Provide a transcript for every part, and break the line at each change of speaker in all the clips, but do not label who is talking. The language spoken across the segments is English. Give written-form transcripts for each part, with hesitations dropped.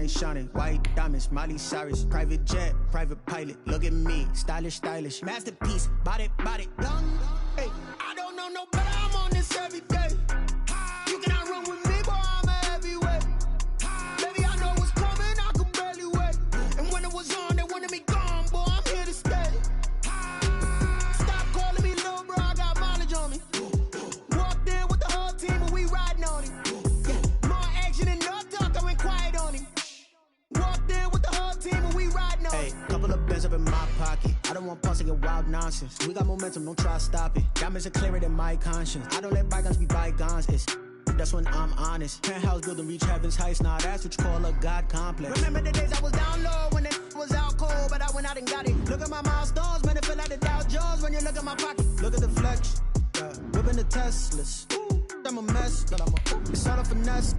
shining, shining. White diamonds, Miley Cyrus. Private jet, private pilot. Look at me, stylish, stylish. Masterpiece, body, body, done. Hey, I don't know no better. I'm on this every day. You cannot run with me, boy. I'm a heavyweight. Baby, I know what's coming. I could barely wait. And when it was on, they wanted me gone, boy. I'm here to stay. Stop calling me little bro. I got mileage on me. Walked in with the whole team and we riding on him. More action and no talk. I went quiet on him. Walked in with the whole team and we riding on him. Hey, couple of bands up in my pocket. I don't want pause to get wild nonsense. We got momentum, don't try to stop it. Diamonds are clearer than my conscience. I don't let bygones be bygones. That's when I'm honest. Penthouse building, reach heaven's heights. Now that's what you call a God complex. Remember the days I was down low when it was out cold, but I went out and got it. Look at my milestones, man, it feel like the Dow Jones when you look at my pocket. Look at the flex, whipping the Teslas. I'm a mess, but it's all a finesse.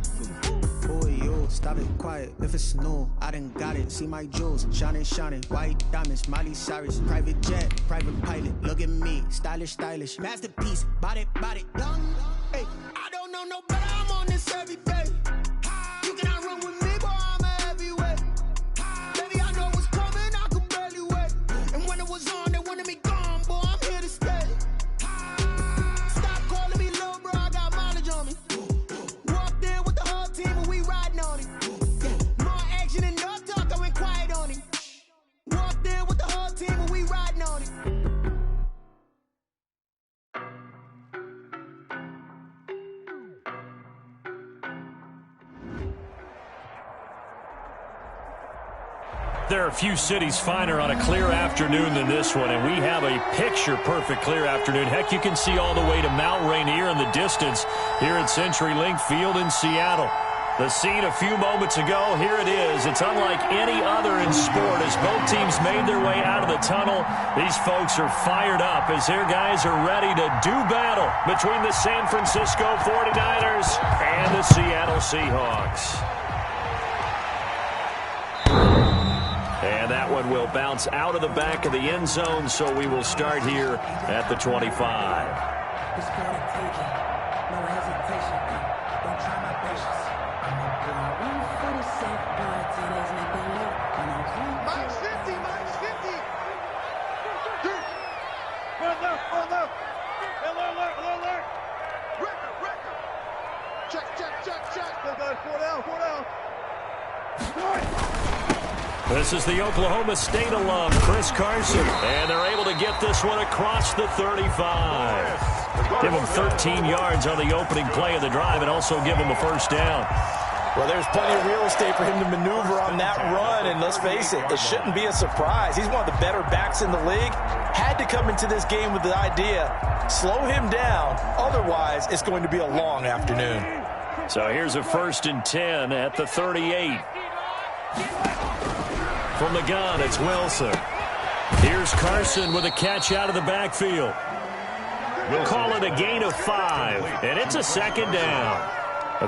Boy, you stop it, quiet. If it's new, I done got it. See my jewels, shining, shining. White diamonds, Miley Cyrus. Private jet, private pilot. Look at me, stylish, stylish. Masterpiece, body, body, done. Hey, I don't know no better. I'm on this every day. You cannot run with me, boy. I'm a heavyweight. Baby, I know what's coming. I could barely wait. And when it was on, they wanted me gone, boy. I'm here to stay. Stop calling me little bro. I got mileage on me. Walked in with the whole team and we riding on him. More action and no talk. I went quiet on him. Walked in with the whole team and we riding on him.
There are a few cities finer on a clear afternoon than this one, and we have a picture-perfect clear afternoon. Heck, you can see all the way to Mount Rainier in the distance here at CenturyLink Field in Seattle. The scene a few moments ago, here it is. It's unlike any other in sport. As both teams made their way out of the tunnel, these folks are fired up as their guys are ready to do battle between the San Francisco 49ers and the Seattle Seahawks. And that one will bounce out of the back of the end zone, so we will start here at the 25.
No hesitation. Don't try my patience. I'm for the safe boy. Teenage nigga live.
Mike's 50, Mike's 50. One left. Alert. Record. Check. Good guys, 4 down.
This is the Oklahoma State alum, Chris Carson, and they're able to get this one across the 35. Give him 13 yards on the opening play of the drive and also give him a first down.
Well, there's plenty of real estate for him to maneuver on that run, and let's face it shouldn't be a surprise. He's one of the better backs in the league. Had to come into this game with the idea, slow him down, otherwise it's going to be a long afternoon.
So here's a 1st and 10 at the 38. From the gun, it's Wilson. Here's Carson with a catch out of the backfield. We'll call it a gain of 5, and it's a second down.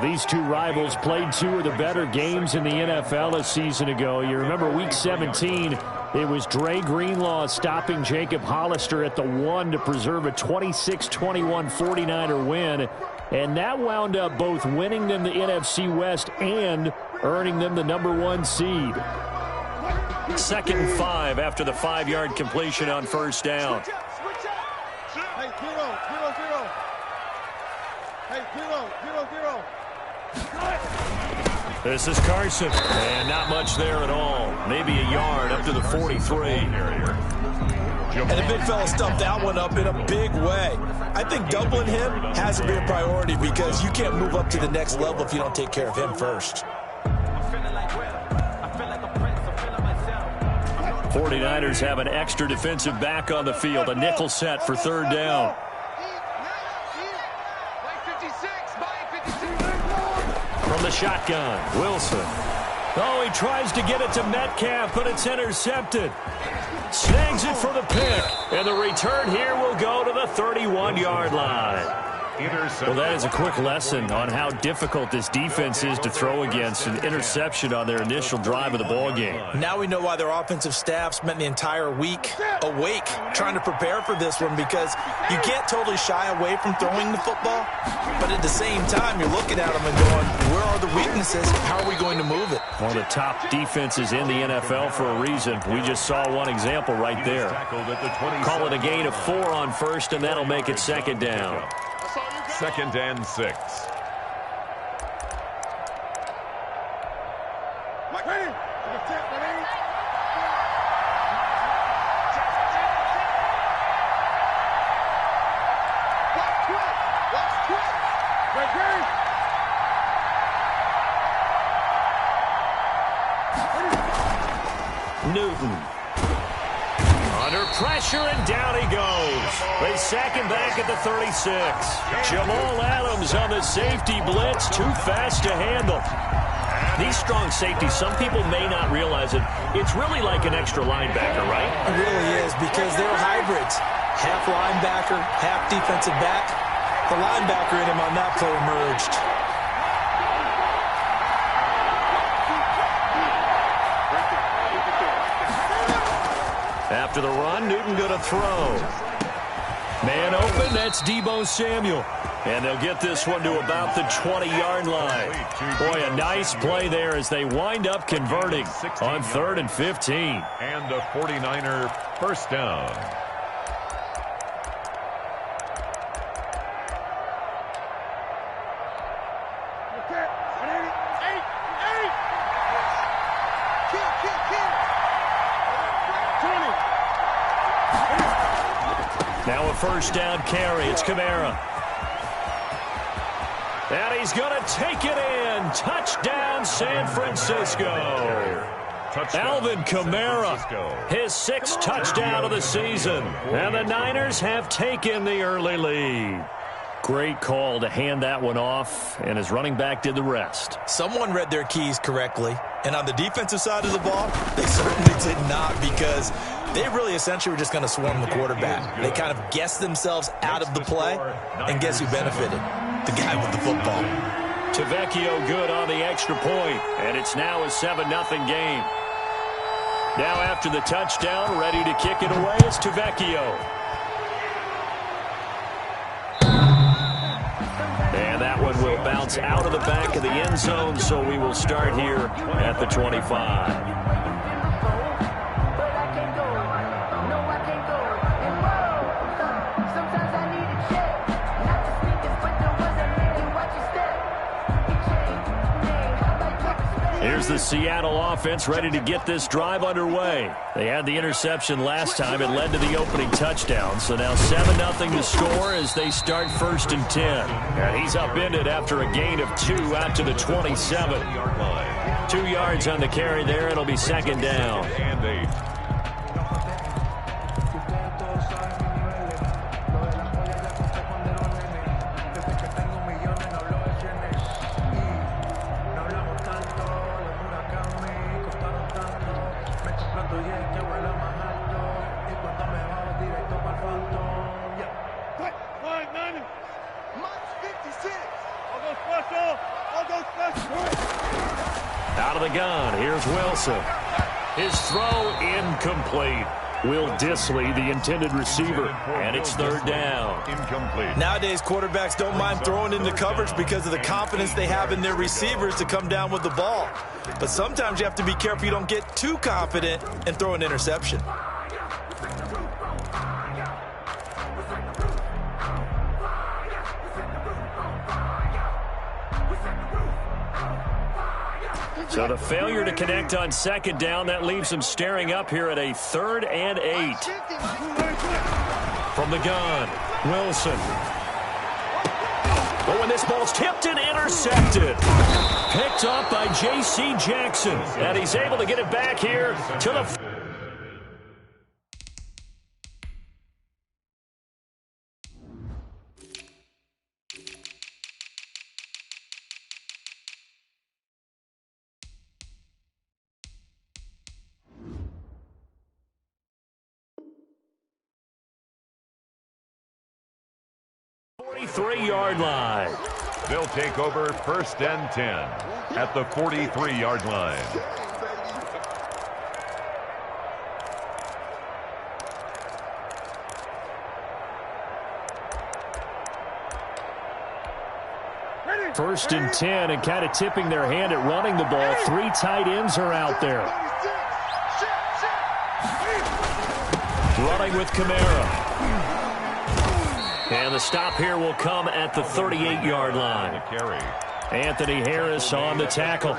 These two rivals played 2 of the better games in the NFL a season ago. You remember Week 17, it was Dre Greenlaw stopping Jacob Hollister at the 1 to preserve a 26-21 49er win. And that wound up both winning them the NFC West and earning them the ¡1 seed. 2nd and 5 after the 5-yard completion on first down.
Hey, 0. Hey, 0.
This is Carson, and not much there at all. Maybe a yard up to the 43.
And the big fella stuffed that one up in a big way. I think doubling him has to be a priority because you can't move up to the next level if you don't take care of him first.
49ers have an extra defensive back on the field, a nickel set for 3rd down. From the shotgun, Wilson. Oh, he tries to get it to Metcalf, but it's intercepted. Snags it for the pick, and the return here will go to the 31-yard line. Well, that is a quick lesson on how difficult this defense is to throw against. An interception on their initial drive of the ball game.
Now we know why their offensive staff spent the entire week awake trying to prepare for this one, because you can't totally shy away from throwing the football, but at the same time you're looking at them and going, where are the weaknesses? How are we going to move it?
One of the top defenses in the NFL for a reason. We just saw one example right there. Call it a gain of 4 on first, and that'll make it second down.
2nd and 6.
Newton. Under pressure, and down he goes. They sack him back at the 36. Jamal Adams on the safety blitz, too fast to handle. These strong safeties, some people may not realize it. It's really like an extra linebacker, right?
It really is, because they're hybrids. Half linebacker, half defensive back. The linebacker in him on that play emerged.
After the run, Newton going to throw. Man open, that's Deebo Samuel. And they'll get this one to about the 20-yard line. Boy, a nice play there as they wind up converting on 3rd and 15.
And a 49er first down.
Now a first down carry. It's Kamara. And he's going to take it in. Touchdown, San Francisco. Alvin Kamara, his 6th touchdown of the season. And the Niners have taken the early lead. Great call to hand that one off, and his running back did the rest.
Someone read their keys correctly, and on the defensive side of the ball, they certainly did not, because they really essentially were just going to swarm the quarterback. They kind of guessed themselves out of the play, and guess who benefited? The guy with the football.
Tavecchio good on the extra point, and it's now a 7-0 game. Now after the touchdown, ready to kick it away is Tavecchio. And that one will bounce out of the back of the end zone, so we will start here at the 25. Here's the Seattle offense ready to get this drive underway. They had the interception last time. It led to the opening touchdown. So now 7-0 to score as they start 1st and 10. And he's upended after a gain of 2 out to the 27. 2 yards on the carry there. It'll be second down.
And 8.
Out of the gun, here's Wilson. His throw incomplete. Will Dissly, the intended receiver, and it's 3rd down.
Incomplete.
Nowadays, quarterbacks don't mind throwing into coverage because of the confidence they have in their receivers to come down with the ball. But sometimes you have to be careful you don't get too confident and throw an interception.
So the failure to connect on 2nd down, that leaves them staring up here at a 3rd and 8. From the gun, Wilson. Oh, and this ball's tipped and intercepted. Picked up by J.C. Jackson. And he's able to get it back here to the... 43-yard line.
They'll take over 1st and 10 at the 43-yard line.
First and 10, and kind of tipping their hand at running the ball. 3 tight ends are out there. Running with Kamara. And the stop here will come at the 38-yard line. Anthony Harris on the tackle.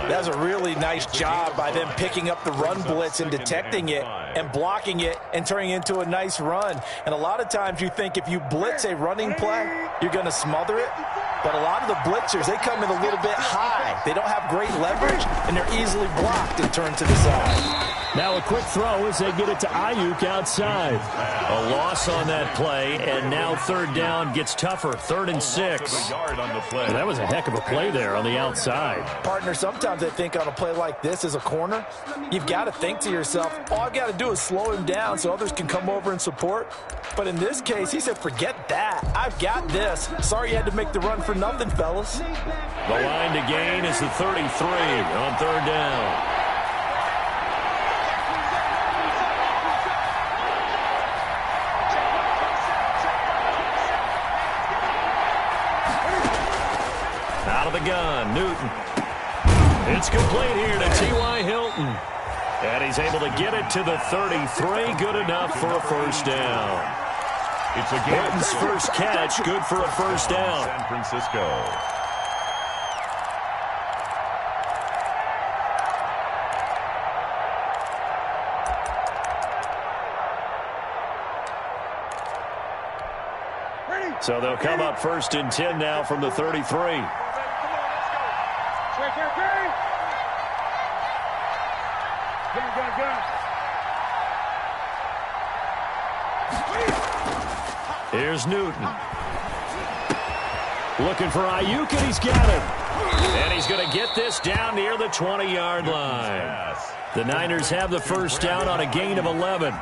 That's a really nice job by them picking up the run blitz and detecting it and blocking it and turning it into a nice run. And a lot of times you think if you blitz a running play, you're going to smother it. But a lot of the blitzers, they come in a little bit high. They don't have great leverage, and they're easily blocked and turned to the side.
Now a quick throw as they get it to Ayuk outside. A loss on that play, and now 3rd down gets tougher. 3rd and 6. And that was a heck of a play there on the outside.
Partner, sometimes I think on a play like this as a corner, you've got to think to yourself, all I've got to do is slow him down so others can come over and support. But in this case, he said, forget that. I've got this. Sorry you had to make the run for nothing, fellas.
The line to gain is the 33 on 3rd down. Out of the gun, Newton. It's complete here to T.Y. Hilton. And he's able to get it to the 33. Good enough for a 1st down.
It's a
Hilton's first catch, good for a 1st down.
San Francisco.
So they'll come up 1st and 10 now from the 33. Here's Newton. Looking for Ayuk, and he's got him. And he's going to get this down near the 20-yard line. The Niners have the 1st down on a gain of 11.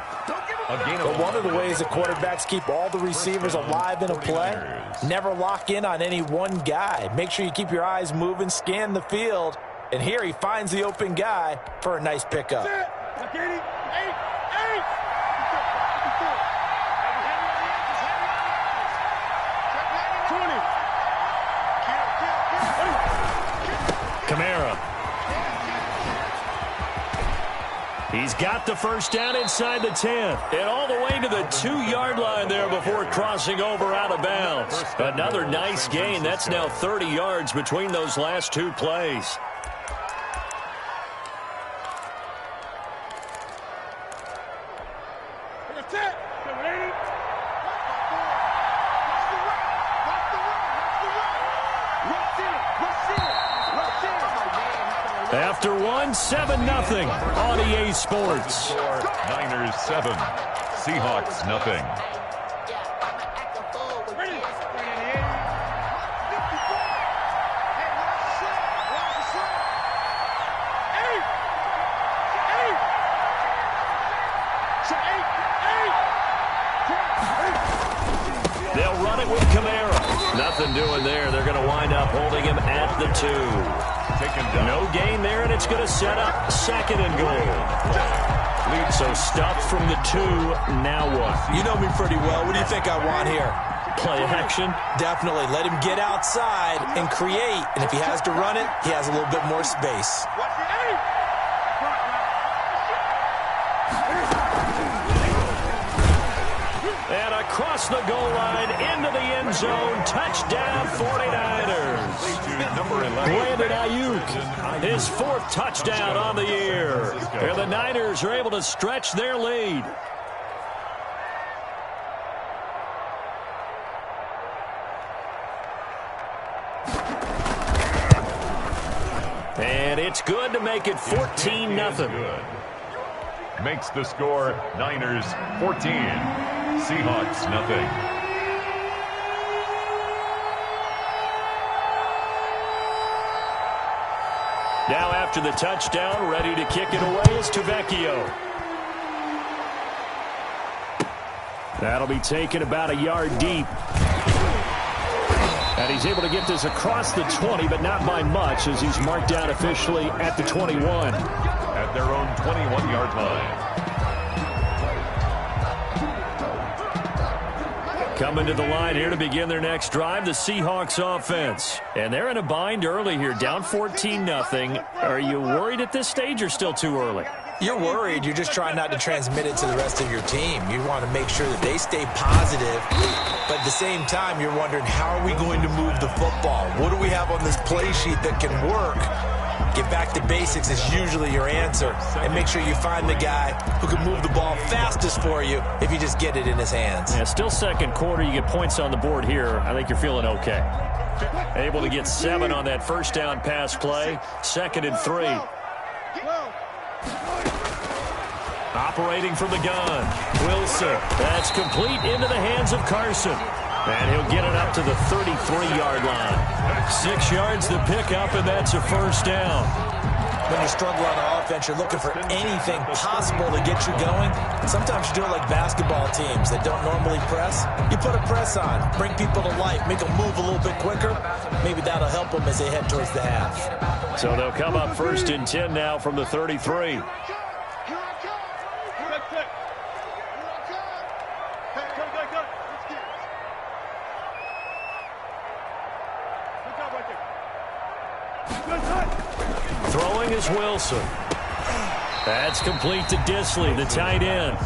But one of the ways the quarterbacks keep all the receivers alive in a play, never lock in on any one guy. Make sure you keep your eyes moving, scan the field. And here he finds the open guy for a nice pickup.
Kamara. He's got the 1st down inside the 10. And all the way to the 2-yard line there before crossing over out of bounds. Another nice gain. That's now 30 yards between those last 2 plays. After 7-0 on EA Sports.
Niners 7, Seahawks nothing.
They'll run it with Kamara. Nothing doing there. They're going to wind up holding him at the 2. No gain there, and it's going to set up 2nd and goal. So stuffed from the 2, now what?
You know me pretty well. What do you think I want here?
Play action?
Definitely. Let him get outside and create. And if he has to run it, he has a little bit more space.
And across the goal line, into the end zone, touchdown 49ers. Brandon Ayuk, his 4th touchdown on the year. And the Niners are able to stretch their lead. And it's good to make it 14-0.
Makes the score Niners 14, Seahawks nothing.
Now after the touchdown, ready to kick it away is Tavecchio. That'll be taken about a yard deep. And he's able to get this across the 20, but not by much, as he's marked down officially at the 21.
At their own 21-yard line.
Coming to the line here to begin their next drive, the Seahawks offense. And they're in a bind early here, down 14-0. Are you worried at this stage or still too early?
You're worried. You're just trying not to transmit it to the rest of your team. You want to make sure that they stay positive. But at the same time, you're wondering, how are we going to move the football? What do we have on this play sheet that can work? Get back to basics is usually your answer. And make sure you find the guy who can move the ball fastest for you if you just get it in his hands.
Yeah, still second quarter. You get points on the board here. I think you're feeling okay. Able to get 7 on that first down pass play. 2nd and 3. Operating from the gun. Wilson. That's complete into the hands of Carson. And he'll get it up to the 33-yard line. 6 yards to pick up, and that's a first down.
When you struggle on offense, you're looking for anything possible to get you going. Sometimes you do it like basketball teams that don't normally press. You put a press on, bring people to life, make them move a little bit quicker. Maybe that'll help them as they head towards the half.
So they'll come up 1st and 10 now from the 33. Throwing is Wilson. That's complete to Disley, the tight end.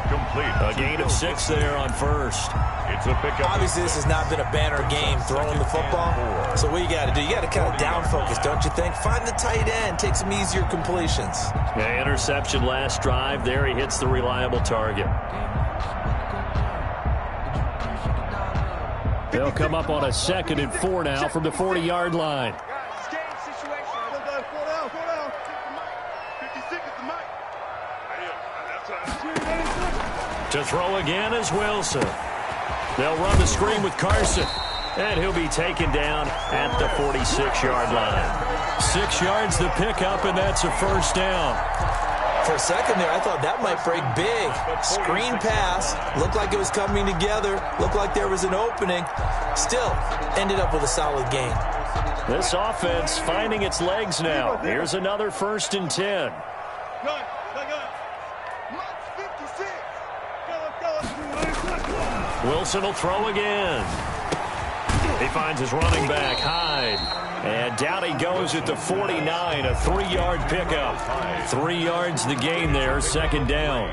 Complete.
A gain of 6 there on first.
It's a pickup.
Obviously, this has not been a banner game throwing the football. So what you got to do, you got to kind of down focus, don't you think? Find the tight end, take some easier completions.
Yeah, interception last drive. There he hits the reliable target. They'll come up on a 2nd and 4 now from the 40-yard line. To throw again is Wilson. They'll run the screen with Carson. And he'll be taken down at the 46-yard line. 6 yards to pick up, and that's a first down.
For a second there, I thought that might break big. Screen pass. Looked like it was coming together. Looked like there was an opening. Still, ended up with a solid gain.
This offense finding its legs now. Here's another 1st and 10. Wilson will throw again. He finds his running back, Hyde. And down he goes at the 49, a 3-yard pickup. 3 yards the gain there, 2nd down.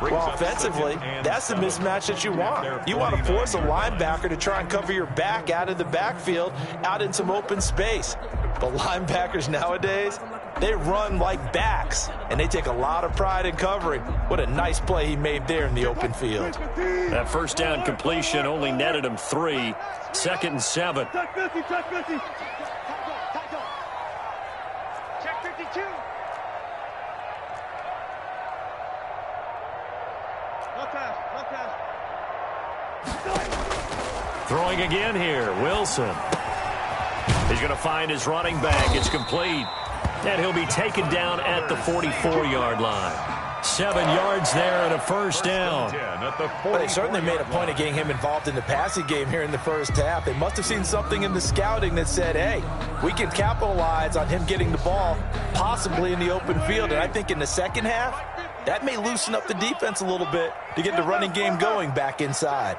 Well, offensively, that's the mismatch that you want. You want to force a linebacker to try and cover your back out of the backfield, out in some open space. But linebackers nowadays, they run like backs, and they take a lot of pride in covering. What a nice play he made there in the open field.
That first down completion only netted him 3. 2nd and 7. Throwing again here, Wilson. He's going to find his running back. It's complete. And he'll be taken down at the 44-yard line. 7 yards there and a first down.
Well, they certainly made a point of getting him involved in the passing game here in the first half. They must have seen something in the scouting that said, hey, we can capitalize on him getting the ball, possibly in the open field. And I think in the second half, that may loosen up the defense a little bit to get the running game going back inside.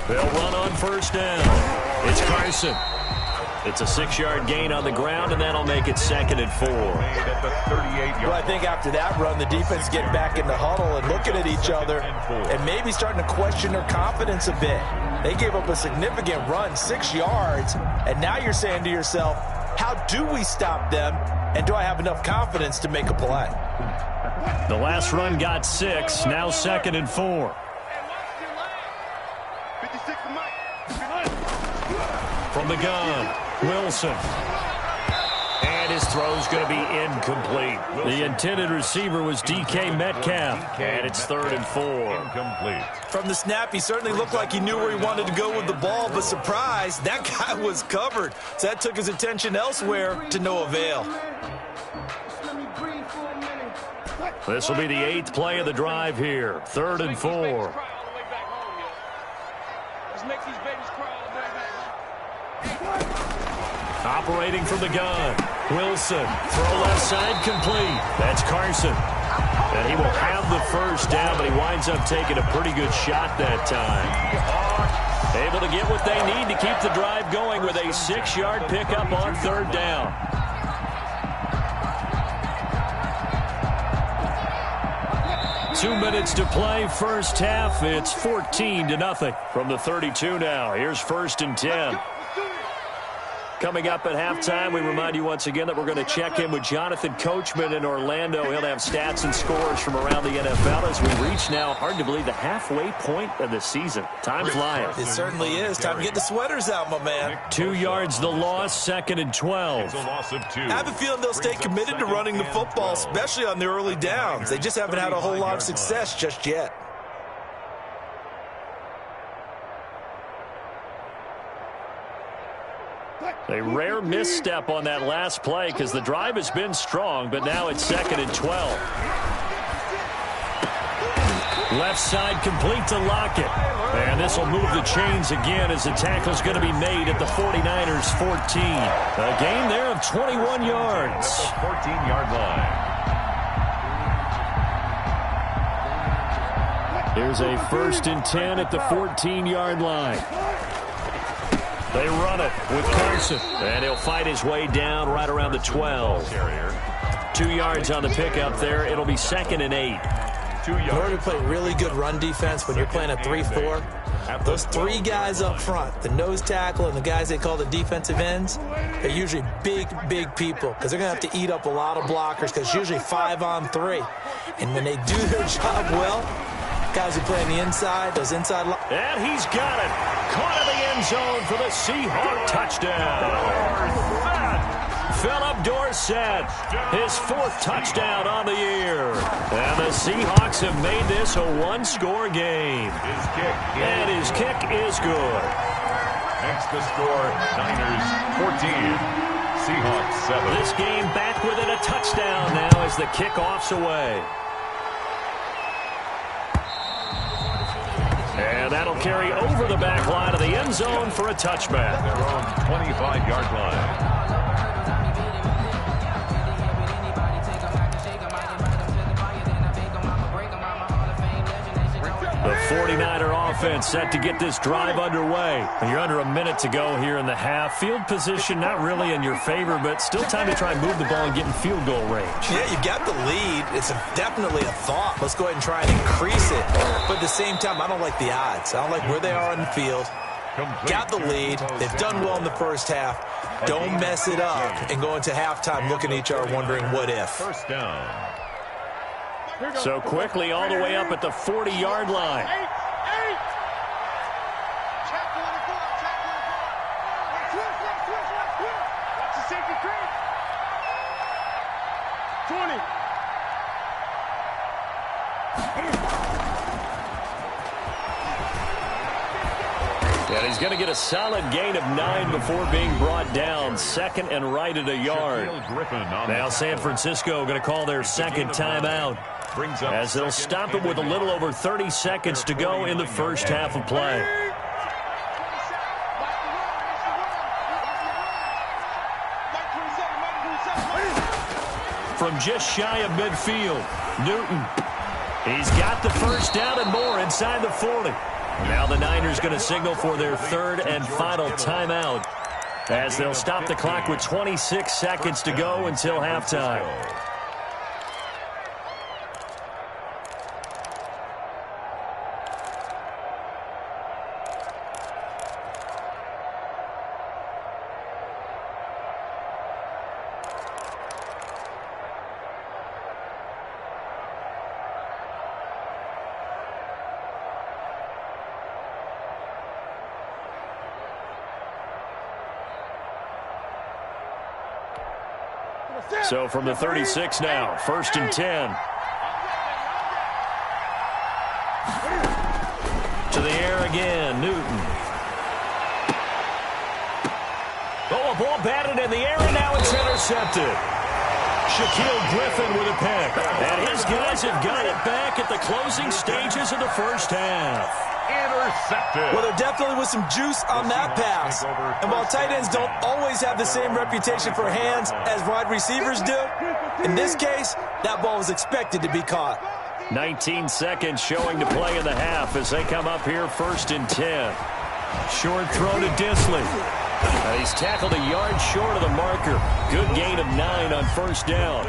They'll run on first down. It's Carson. It's a 6-yard gain on the ground, and that'll make it 2nd and 4.
Well, I think after that run, the defense get back in the huddle and looking at each other and maybe starting to question their confidence a bit. They gave up a significant run, 6 yards, and now you're saying to yourself, how do we stop them, and do I have enough confidence to make a play?
The last run got 6, now 2nd and 4. From the gun, Wilson. And his throw's going to be incomplete. The intended receiver was DK Metcalf. And it's 3rd and 4.
Incomplete.
From the snap, he certainly looked like he knew where he wanted to go with the ball, but surprise, that guy was covered. So that took his attention elsewhere to no avail.
This will be the 8th play of the drive here. 3rd and 4.
make these babies cry all the way back.
Operating from the gun. Wilson. Throw left side complete. That's Carson. And he will have the first down, but he winds up taking a pretty good shot that time. Able to get what they need to keep the drive going with a 6-yard pickup on third down. Two minutes to play, first half. It's 14-0 from the 32 now. Here's 1st and 10. Coming up at halftime, we remind you once again that we're going to check in with Jonathan Coachman in Orlando. He'll have stats and scores from around the NFL as we reach now, hard to believe, the halfway point of the season. Time flying.
It certainly is. Time to get the sweaters out, my man.
2 yards the loss, 2nd and 12.
It's a loss of 2.
I have a feeling they'll stay committed to running the football, especially on the early downs. They just haven't had a whole lot of success just yet.
A rare misstep on that last play because the drive has been strong, but now it's 2nd and 12. Left side complete to Lockett. And this will move the chains again as the tackle's going to be made at the 49ers 14. A gain there of 21 yards.
At the 14-yard line.
Here's a 1st and 10 at the 14-yard line. They run it with Carson, and he'll fight his way down right around the 12. 2 yards on the pickup there. It'll be 2nd and 8.
In order to play really good run defense when you're playing a 3-4, those 3 guys up front, the nose tackle and the guys they call the defensive ends, they're usually big people because they're going to have to eat up a lot of blockers because it's usually 5 on 3. And when they do their job well, guys who play on the inside, those inside.
And he's got it. Caught in the end zone for the Seahawks touchdown. Philip Dorsett, his 4th touchdown on the year. And the Seahawks have made this a 1-score game. And his kick is good.
Makes the score Niners 14, Seahawks 7.
This game back within a touchdown now as the kickoff's away. And that'll carry over the back line of the end zone for a touchback.
Their own 25-yard line.
The 49er offense set to get this drive underway. You're under a minute to go here in the half. Field position not really in your favor, but still time to try and move the ball and get in field goal range.
Yeah, you got the lead. It's definitely a thought. Let's go ahead and try and increase it. But at the same time, I don't like the odds. I don't like where they are on the field. Got the lead. They've done well in the first half. Don't mess it up and go into halftime looking at each other wondering what if.
First down.
So quickly all the way up at the 40-yard line. And he's going to get a solid gain of 9 before being brought down. 2nd and right at a yard. Now San Francisco going to call their 2nd timeout as they'll stop it with a little over 30 seconds to go in the first half of play. From just shy of midfield, Newton. He's got the first down and more inside the 40. Now the Niners going to signal for their 3rd and final timeout as they'll stop the clock with 26 seconds to go until halftime. So from the 36 now, 1st and 10. To the air again, Newton. Oh, a ball batted in the air, and now it's intercepted. Shaquille Griffin with a pick. And his guys have got it back at the closing stages of the first half.
Intercepted.
Well, there definitely was some juice on that pass. And while tight ends don't always have the same reputation for hands as wide receivers do, in this case, that ball was expected to be caught.
19 seconds showing to play in the half as they come up here 1st and 10. Short throw to Disley. He's tackled a yard short of the marker. Good gain of 9 on 1st down.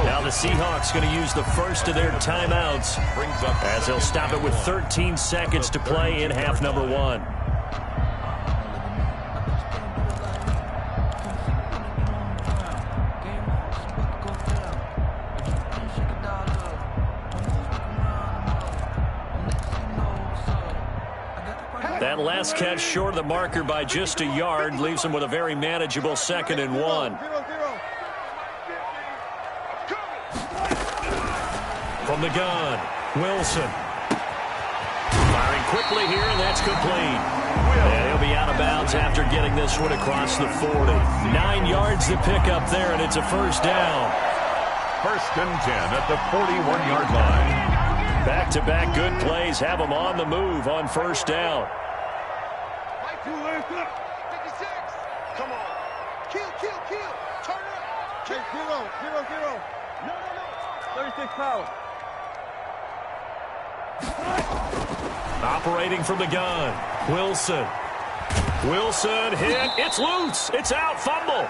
Now the Seahawks going to use the first of their timeouts as they'll stop it with 13 seconds to play in half number 1. That last catch short of the marker by just a yard leaves him with a very manageable 2nd and 1. From the gun, Wilson. Firing quickly here, and that's complete. And he'll be out of bounds after getting this one across the 40. 9 yards to pick up there, and it's a 1st down.
1st and 10 at the 41-yard line.
Back-to-back good plays have them on the move on 1st down.
Come on. Kill. Turn up. Zero. No. 36 power.
Operating from the gun, Wilson. Wilson hit. It's loose. It's out. Fumble.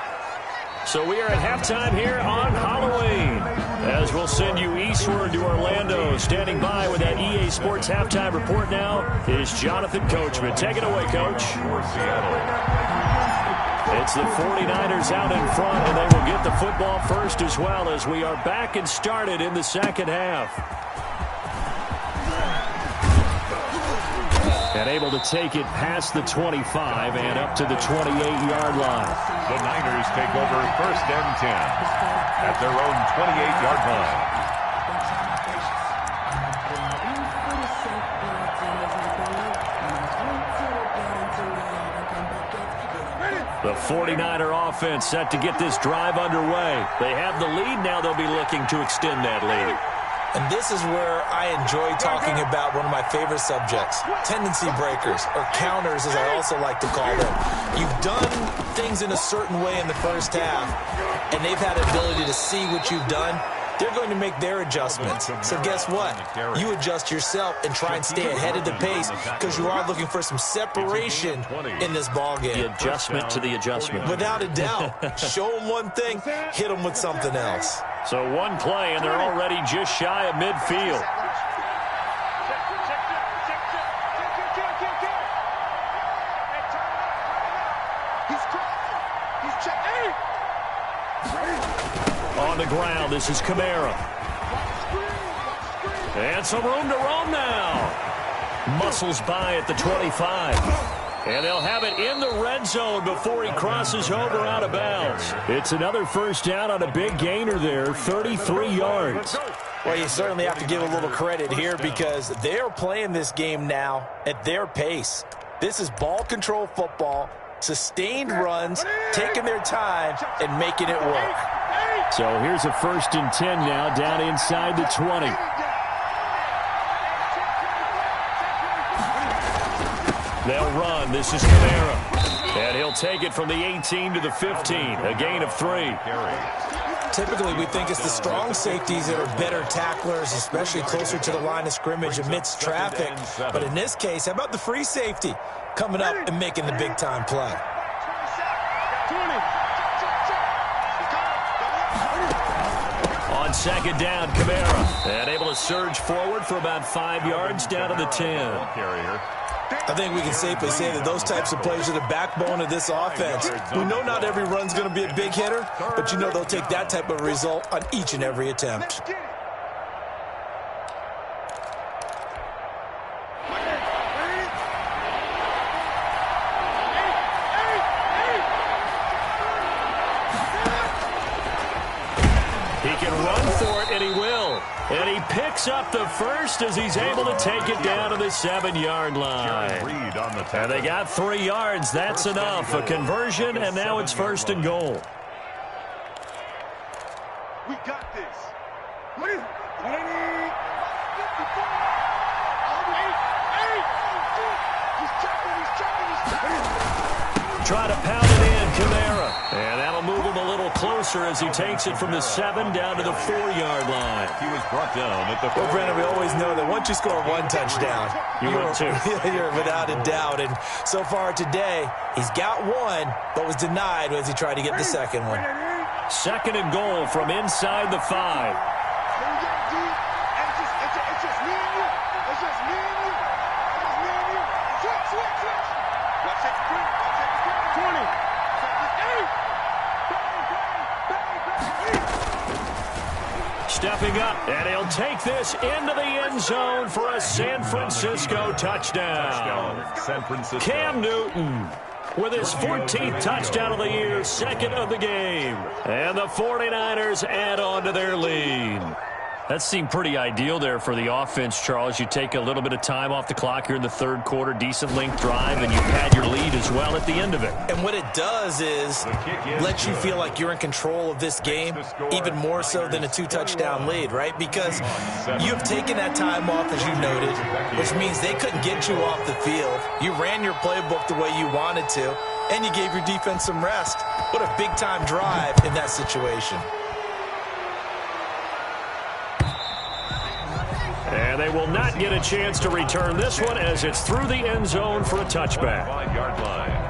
So we are at halftime here on Halloween. As we'll send you eastward to Orlando. Standing by with that EA Sports halftime report now is Jonathan Coachman. Take it away, Coach. It's the 49ers out in front, and they will get the football first as well as we are back and started in the 2nd half. And able to take it past the 25 and up to the 28-yard line.
The Niners take over 1st and 10 at their own 28-yard line.
The 49er offense set to get this drive underway. They have the lead. Now they'll be looking to extend that lead.
And this is where I enjoy talking about one of my favorite subjects, tendency breakers, or counters as I also like to call them. You've done things in a certain way in the first half, and they've had the ability to see what you've done. They're going to make their adjustments. So guess what? You adjust yourself and try and stay ahead of the pace because you are looking for some separation in this ballgame.
The adjustment to the adjustment.
Without a doubt. Show them one thing, hit them with something else.
So one play, and they're already just shy of midfield. On the ground, this is Kamara. And some room to roam now. Muscles by at the 25. And they'll have it in the red zone before he crosses over out of bounds. It's another 1st down on a big gainer there, 33 yards.
Well, you certainly have to give a little credit here because they're playing this game now at their pace. This is ball control football, sustained runs, taking their time, and making it work.
So here's a 1st and 10 now down inside the 20. They'll run. This is Kamara. And he'll take it from the 18 to the 15. A gain of 3.
Typically, we think it's the strong safeties that are better tacklers, especially closer to the line of scrimmage amidst traffic. But in this case, how about the free safety coming up and making the big-time play?
On 2nd down, Kamara. And able to surge forward for about 5 yards down to the 10.
I think we can safely say that those types of plays are the backbone of this offense. We know not every run's going to be a big hitter, but you know they'll take that type of result on each and every attempt.
He can run for it, and he will. And he picks up the first as he's able to take it down to the 7-yard line. And they got 3 yards. That's enough. A conversion, and now it's 1st and goal.
We got this.
Try to pound it in, Kamara. And that'll move him a little closer as he takes it from the 7 down to the 4-yard line.
He was brought down at the 4.
Well, Brandon, we always know that once you score one touchdown,
you're
without a doubt. And so far today, he's got one, but was denied as he tried to get the second one.
2nd and goal from inside the 5. Stepping up, and he'll take this into the end zone for a San Francisco touchdown.
San Francisco.
Cam Newton with his 14th touchdown of the year, 2nd of the game. And the 49ers add on to their lead. That seemed pretty ideal there for the offense, Charles. You take a little bit of time off the clock here in the 3rd quarter, decent length drive, and you pad your lead as well at the end of it.
And what it does is let you feel like you're in control of this game, even more so than a 2-touchdown lead, right? Because you have taken that time off, as you noted, which means they couldn't get you off the field. You ran your playbook the way you wanted to, and you gave your defense some rest. What a big-time drive in that situation.
And they will not get a chance to return this one as it's through the end zone for a touchback.
5-yard line.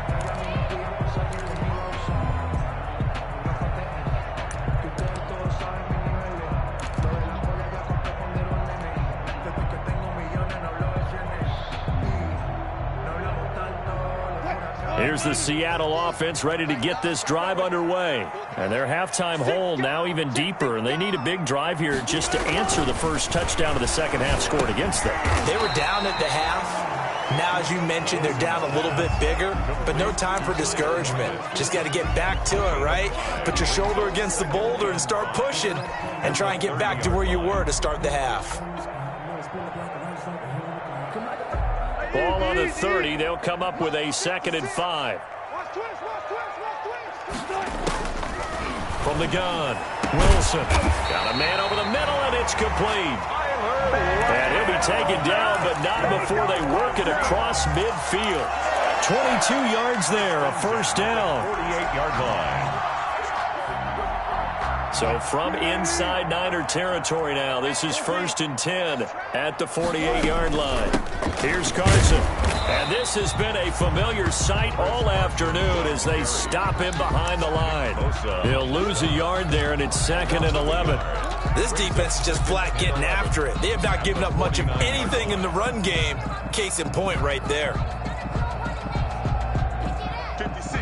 Here's the Seattle offense ready to get this drive underway. And their halftime hole now even deeper, and they need a big drive here just to answer the first touchdown of the second half scored against them.
They were down at the half. Now, as you mentioned, they're down a little bit bigger, but no time for discouragement. Just got to get back to it, right? Put your shoulder against the boulder and start pushing and try and get back to where you were to start the half.
Ball on the 30. They'll come up with a 2nd and 5. From the gun, Wilson. Got a man over the middle, and it's complete. And he'll be taken down, but not before they work it across midfield. 22 yards there, a first down.
48-yard line.
So from inside Niner territory now, this is 1st and 10 at the 48-yard line. Here's Carson. And this has been a familiar sight all afternoon as they stop him behind the line. He'll lose a yard there, and it's 2nd and 11.
This defense is just flat getting after it. They have not given up much of anything in the run game. Case in point right there.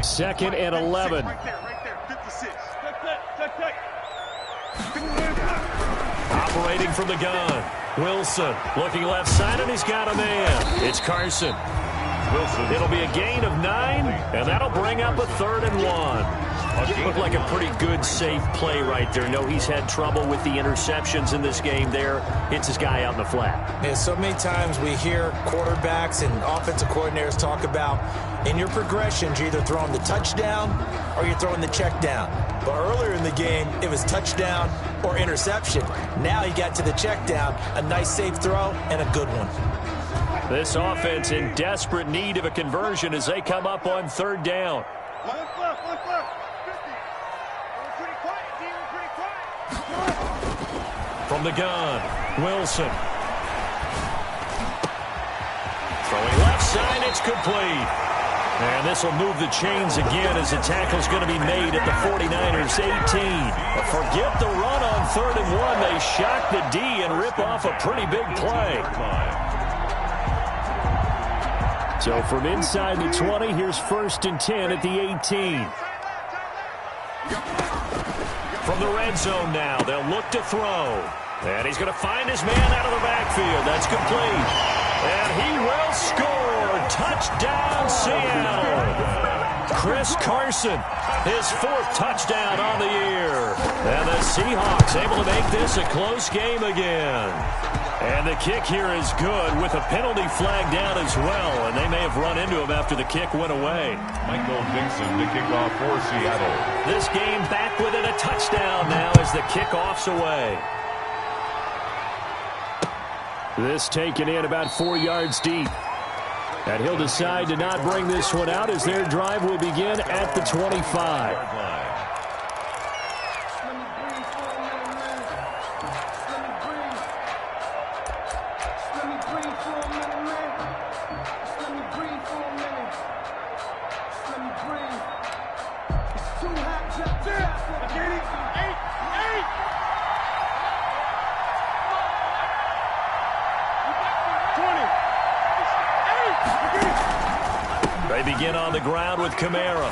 2nd and 11.
Right there. 56.
Operating from the gun. Wilson looking left side, and he's got a man. It's Carson.
Wilson.
It'll be a gain of 9, and that'll bring up a 3rd and 1. Looked like a pretty good, safe play right there. No, he's had trouble with the interceptions in this game there. Hits his guy out in the flat.
Yeah, so many times we hear quarterbacks and offensive coordinators talk about in your progressions, you're either throwing the touchdown or you're throwing the check down. But earlier in the game, it was touchdown or interception. Now he got to the check down, a nice safe throw and a good one.
This offense in desperate need of a conversion as they come up on 3rd down.
One left. 50. We're pretty quiet.
From the gun, Wilson. Throwing left side, it's complete. And this will move the chains again as the tackle's going to be made at the 49ers 18. But forget the run on 3rd and 1. They shock the D and rip off a pretty big play. So from inside the 20, here's 1st and 10 at the 18. From the red zone now, they'll look to throw. And he's going to find his man out of the backfield. That's complete. And he will score. Touchdown, Seattle. Chris Carson, his 4th touchdown on the year. And the Seahawks able to make this a close game again. And the kick here is good with a penalty flag down as well. And they may have run into him after the kick went away.
Michael Dixon to kick off for Seattle.
This game back within a touchdown now as the kickoff's away. This taken in about 4 yards deep. And he'll decide to not bring this one out as their drive will begin at the 25. They begin on the ground with Kamara.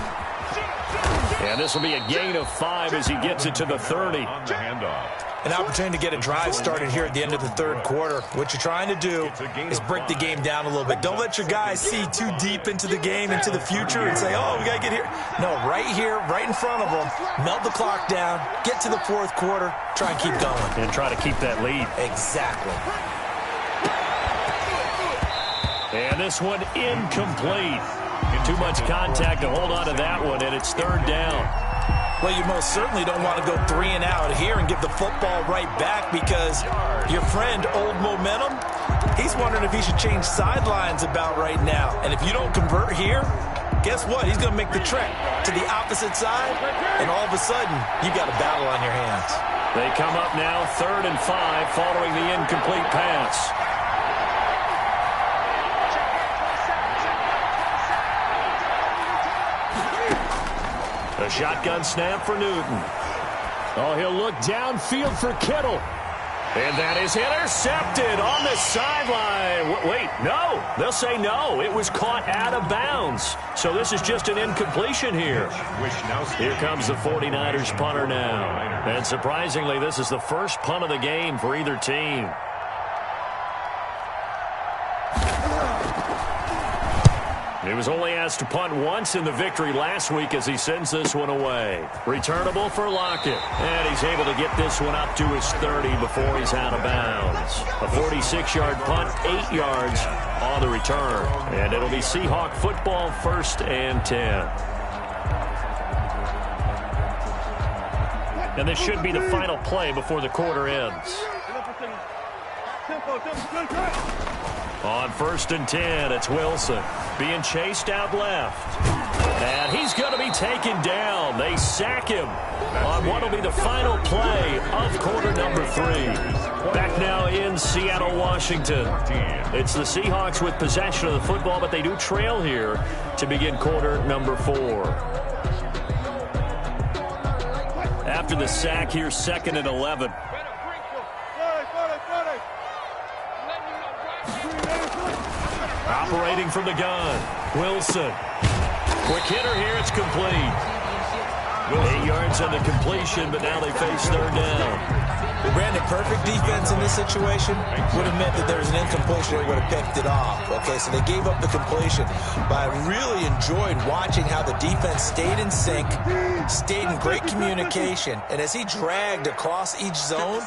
And this will be a gain of 5 as he gets it to the 30.
On the handoff.
An opportunity to get a drive started here at the end of the third quarter. What you're trying to do is break the game down a little bit. Don't let your guys see too deep into the game, into the future, and say, oh, we got to get here. No, right here, right in front of them, melt the clock down, get to the fourth quarter, try and keep going.
And try to keep that lead.
Exactly.
And this one incomplete. Too much contact to hold on to that one, and it's third down.
Well, you most certainly don't want to go 3 and out here and give the football right back because your friend, Old Momentum, he's wondering if he should change sidelines about right now. And if you don't convert here, guess what? He's going to make the trek to the opposite side, and all of a sudden, you got a battle on your hands.
They come up now 3rd and 5 following the incomplete pass. A shotgun snap for Newton. Oh, he'll look downfield for Kittle. And that is intercepted on the sideline. Wait, no. They'll say no. It was caught out of bounds. So this is just an incompletion here. Here comes the 49ers punter now. And surprisingly, this is the first punt of the game for either team. He was only asked to punt once in the victory last week as he sends this one away. Returnable for Lockett. And he's able to get this one up to his 30 before he's out of bounds. A 46-yard punt, 8 yards on the return. And it'll be Seahawk football, 1st and 10. And this should be the final play before the quarter ends. On 1st and 10, it's Wilson being chased out left. And he's going to be taken down. They sack him on what will be the final play of quarter number 3. Back now in Seattle, Washington. It's the Seahawks with possession of the football, but they do trail here to begin quarter number 4. After the sack here, 2nd and 11. Operating from the gun, Wilson. Quick hitter here, it's complete. 8 yards on the completion, but now they face 3rd down.
Brandon, perfect defense in this situation would have meant that there was an incompletion. They would have picked it off. Okay, so they gave up the completion. But I really enjoyed watching how the defense stayed in sync, stayed in great communication. And as he dragged across each zone,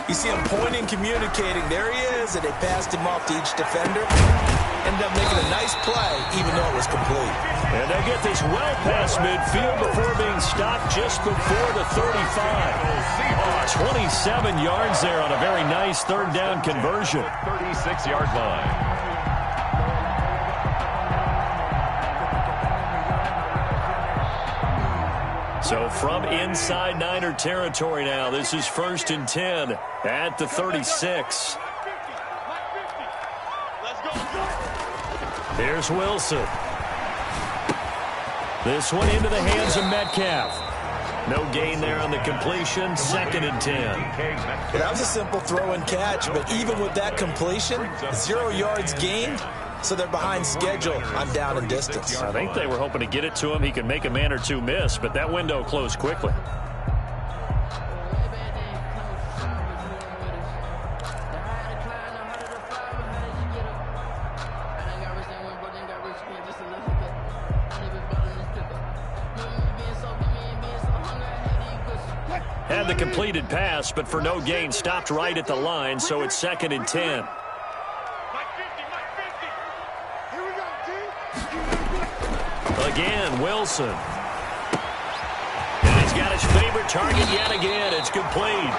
you see him pointing, communicating. There he is, and they passed him off to each defender. Ended up making a nice play, even though it was complete.
And they get this well past midfield before being stopped just before the 35. 27 yards there on a very nice 3rd down conversion.
36-yard line.
So from inside Niner territory now, this is 1st and 10 at the 36. Here's Wilson. This one into the hands of Metcalf. No gain there on the completion, 2nd and 10.
Well, that was a simple throw and catch, but even with that completion, 0 yards gained, so they're behind schedule on down and distance.
I think they were hoping to get it to him. He could make a man or two miss, but that window closed quickly. Had the completed pass, but for no gain, stopped right at the line, so it's 2nd and 10.
Mike 50. Here we go, team.
Again, Wilson. And he's got his favorite target yet again. It's complete.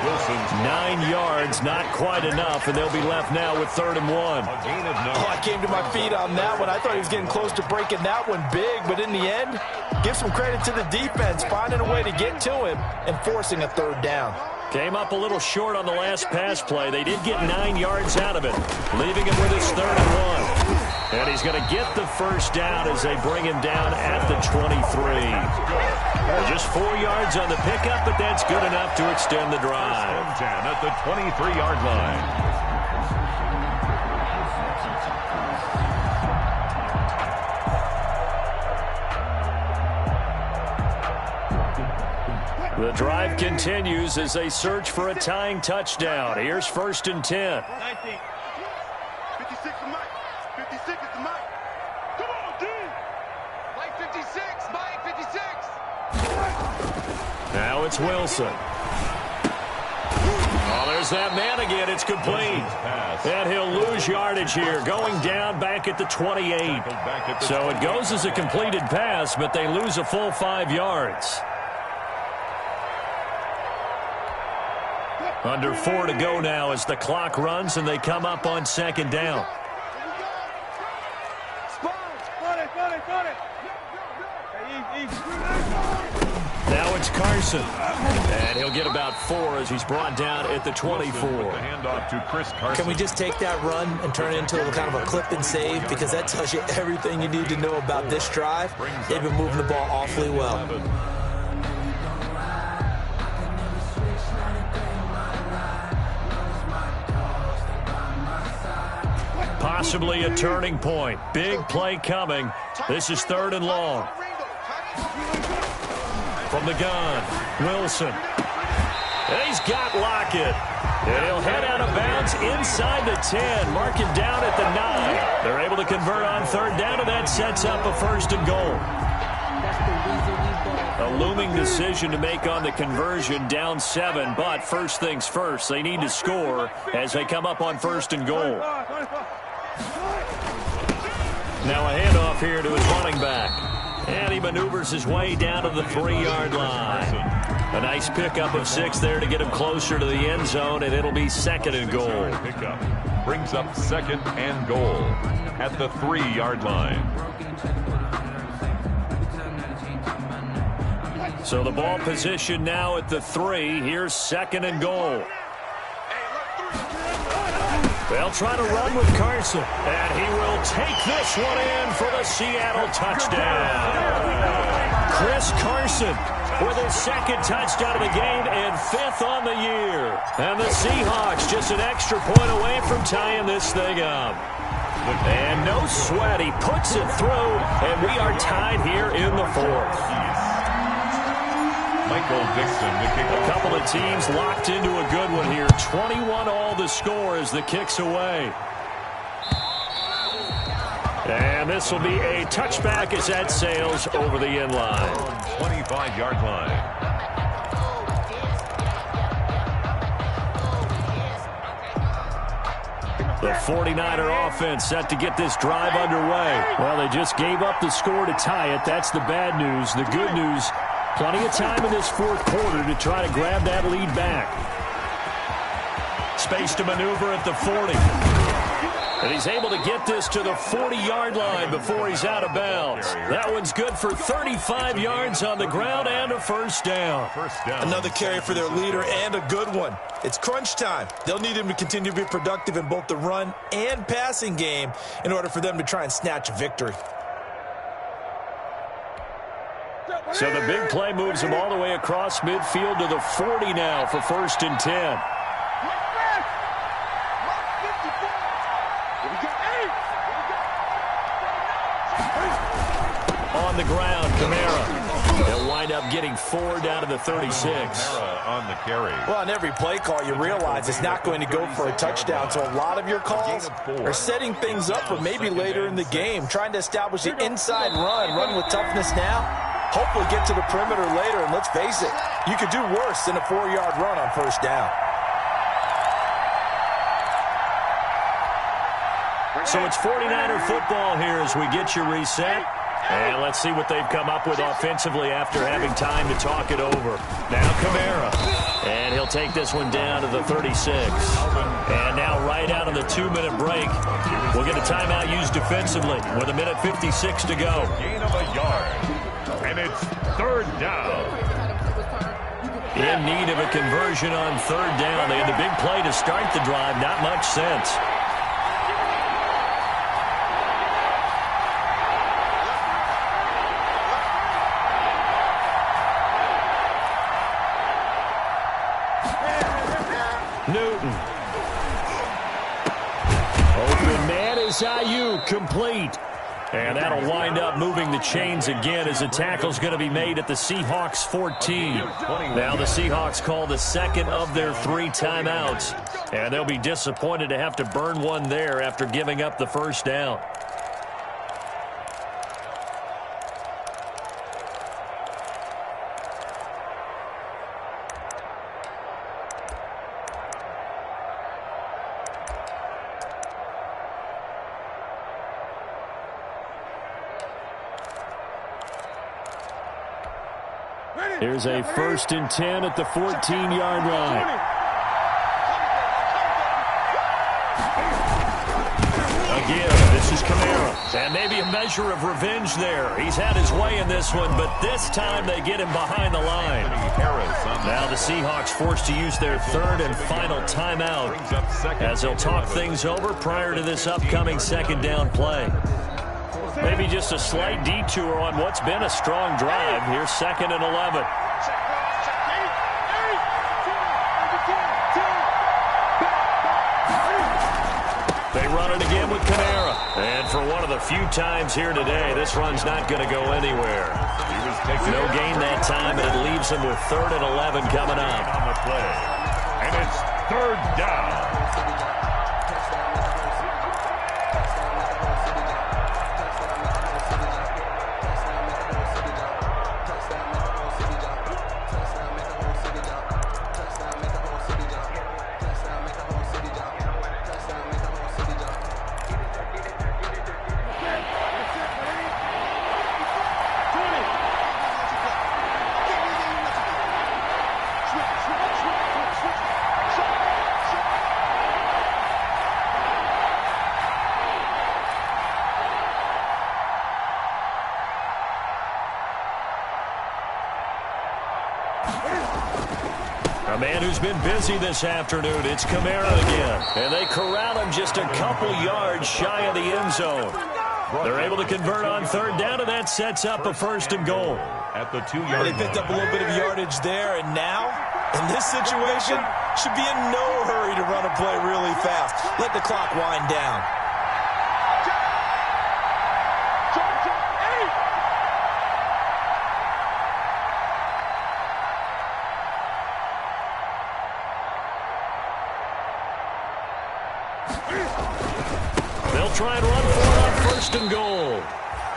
Wilson's
9 yards, not quite enough, and they'll be left now with 3rd and 1.
a gain of 9.
Oh, I came to my feet on that one. I thought he was getting close to breaking that one big, but in the end, give some credit to the defense, finding a way to get to him and forcing a 3rd down.
Came up a little short on the last pass play. They did get 9 yards out of it, leaving him with his 3rd and 1. And he's going to get the 1st down as they bring him down at the 23. Just 4 yards on the pickup, but that's good enough to extend the drive.
10 at the 23-yard line.
The drive continues as they search for a tying touchdown. Here's 1st and 10.
19. 56 to Mike. 56 is to Mike. Come on, team. Mike 56. Mike 56.
Now it's Wilson. Oh, there's that man again. It's complete. And he'll lose yardage here, going down back at the 28. So it goes as a completed pass, but they lose a full 5 yards. Under 4 to go now as the clock runs and they come up on 2nd down. Now it's Carson. And he'll get about 4 as he's brought down at the 24.
The handoff to Chris Carson.
Can we just take that run and turn it into kind of a clip and save? Because that tells you everything you need to know about this drive. They've been moving the ball awfully well.
Possibly a turning point. Big play coming. This is 3rd and long. From the gun, Wilson. And he's got Lockett. And he'll head out of bounds inside the 10. Mark him down at the 9. They're able to convert on 3rd down, and that sets up a 1st and goal. A looming decision to make on the conversion, down 7. But first things first, they need to score as they come up on 1st and goal. Now a handoff here to his running back. And he maneuvers his way down to the 3-yard line. A nice pickup of 6 there to get him closer to the end zone, and it'll be 2nd and goal.
Pickup brings up 2nd and goal at the 3-yard line.
So the ball position now at the 3. Here's 2nd and goal. They'll try to run with Carson, and he will take this one in for the Seattle touchdown. Chris Carson with his 2nd touchdown of the game and 5th on the year. And the Seahawks just an extra point away from tying this thing up. And no sweat, he puts it through, and we are tied here in the 4th.
Michael Dixon to kick off.
A couple of teams locked into a good one here. 21 all the score as the kick's away. And this will be a touchback as that sails over the end line.
25-yard line.
The 49er offense set to get this drive underway. Well, they just gave up the score to tie it. That's the bad news. The good news, plenty of time in this 4th quarter to try to grab that lead back. Space to maneuver at the 40. And he's able to get this to the 40-yard line before he's out of bounds. That one's good for 35 yards on the ground and a 1st down.
Another carry for their leader and a good one. It's crunch time. They'll need him to continue to be productive in both the run and passing game in order for them to try and snatch a victory.
So the big play moves him all the way across midfield to the 40 now for 1st and 10. On the ground, Kamara. He'll wind up getting 4 down to the 36.
Kamara on the carry.
Well, on every play call, you realize it's not going to go for a touchdown. So a lot of your calls are setting things up for maybe later in the game, trying to establish the inside run with toughness now. hopefully get to the perimeter later. And let's face it, you could do worse than a 4-yard run on first down.
So it's 49er football here as we get you reset. And let's see what they've come up with offensively after having time to talk it over. Now Kamara. And he'll take this one down to the 36. And now right out of the 2-minute break, we'll get a timeout used defensively with 1:56 to go.
Gain of a yard. And it's third down.
In need of a conversion on third down. They had the big play to start the drive. Not much sense. Newton. Open man is Ayuk, complete. And that'll wind up moving the chains again as the tackle's going to be made at the Seahawks 14. Now the Seahawks call the second of their 3 timeouts. And they'll be disappointed to have to burn one there after giving up the first down. Here's a 1st and 10 at the 14-yard line. Again, this is Kamara. And maybe a measure of revenge there. He's had his way in this one, but this time they get him behind the line. Now the Seahawks forced to use their 3rd and final timeout as they'll talk things over prior to this upcoming 2nd down play. Maybe just a slight detour on what's been a strong drive. Here's 2nd and 11. They run it again with Kamara. And for one of the few times here today, this run's not going to go anywhere. No gain that time, and it leaves him with 3rd and 11 coming up.
On the play. And it's 3rd down.
A man who's been busy this afternoon, it's Kamara again. And they corral him just a couple yards shy of the end zone. They're able to convert on 3rd down, and that sets up a 1st and goal.
At the 2-yard line.
They picked up a little bit of yardage there, and now, in this situation, should be in no hurry to run a play really fast. Let the clock wind down.
They'll try and run for it on 1st and goal.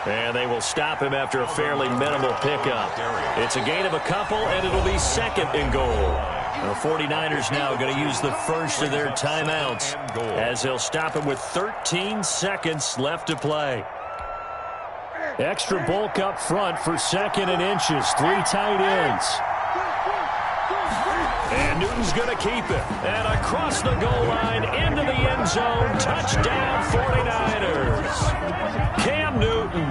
And they will stop him after a fairly minimal pickup. It's a gain of a couple, and it'll be 2nd and goal. The 49ers now going to use the first of their timeouts as they'll stop him with 13 seconds left to play. Extra bulk up front for 2nd and inches. 3 tight ends. And Newton's going to keep it. And across the goal line, into the end zone. Touchdown, 49ers. Cam Newton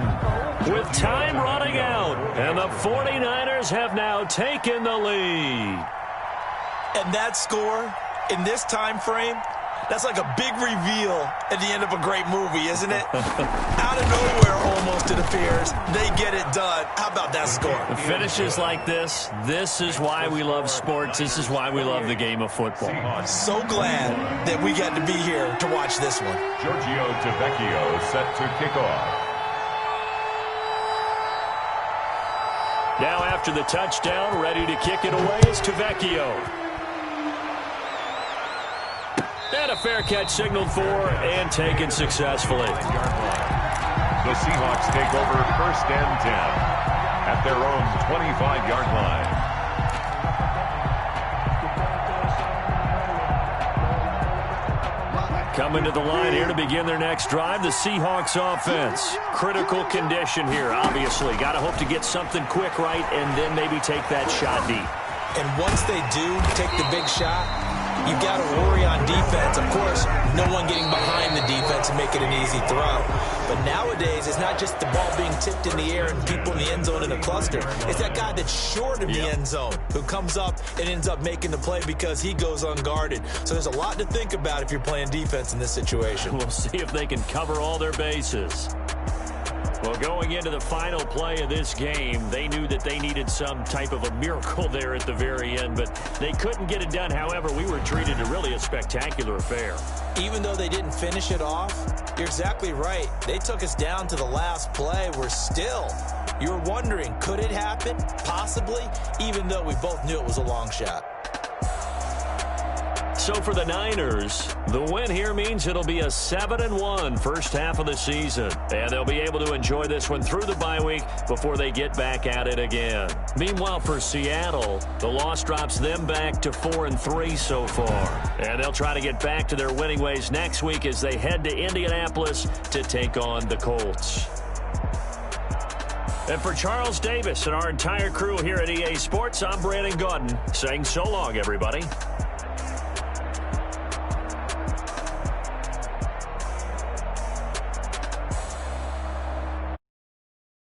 with time running out. And the 49ers have now taken the lead.
And that score, in this time frame, that's like a big reveal at the end of a great movie, isn't it? Out of nowhere, almost, it appears. They get it done. How about that score?
The finishes like this is why we love sports. This is why we love the game of football.
So glad that we got to be here to watch this one.
Giorgio Tavecchio set to kick off.
Now after the touchdown, ready to kick it away is Tavecchio. And a fair catch signaled for and taken successfully.
The Seahawks take over 1st and 10 at their own 25-yard line.
Coming to the line here to begin their next drive, the Seahawks offense. Critical condition here, obviously. Got to hope to get something quick right and then maybe take that shot deep.
And once they do take the big shot, you've got to worry on defense. Of course, no one getting behind the defense and making an easy throw. But nowadays, it's not just the ball being tipped in the air and people in the end zone in a cluster. It's that guy that's short of the end zone who comes up and ends up making the play because he goes unguarded. So there's a lot to think about if you're playing defense in this situation.
We'll see if they can cover all their bases. Well, going into the final play of this game, they knew that they needed some type of a miracle there at the very end, but they couldn't get it done. However, we were treated to really a spectacular affair.
Even though they didn't finish it off, you're exactly right. They took us down to the last play. You were wondering, could it happen? Possibly, even though we both knew it was a long shot.
So for the Niners, the win here means it'll be a 7-1 first half of the season. And they'll be able to enjoy this one through the bye week before they get back at it again. Meanwhile, for Seattle, the loss drops them back to 4-3 so far. And they'll try to get back to their winning ways next week as they head to Indianapolis to take on the Colts. And for Charles Davis and our entire crew here at EA Sports, I'm Brandon Gaudin saying so long, everybody.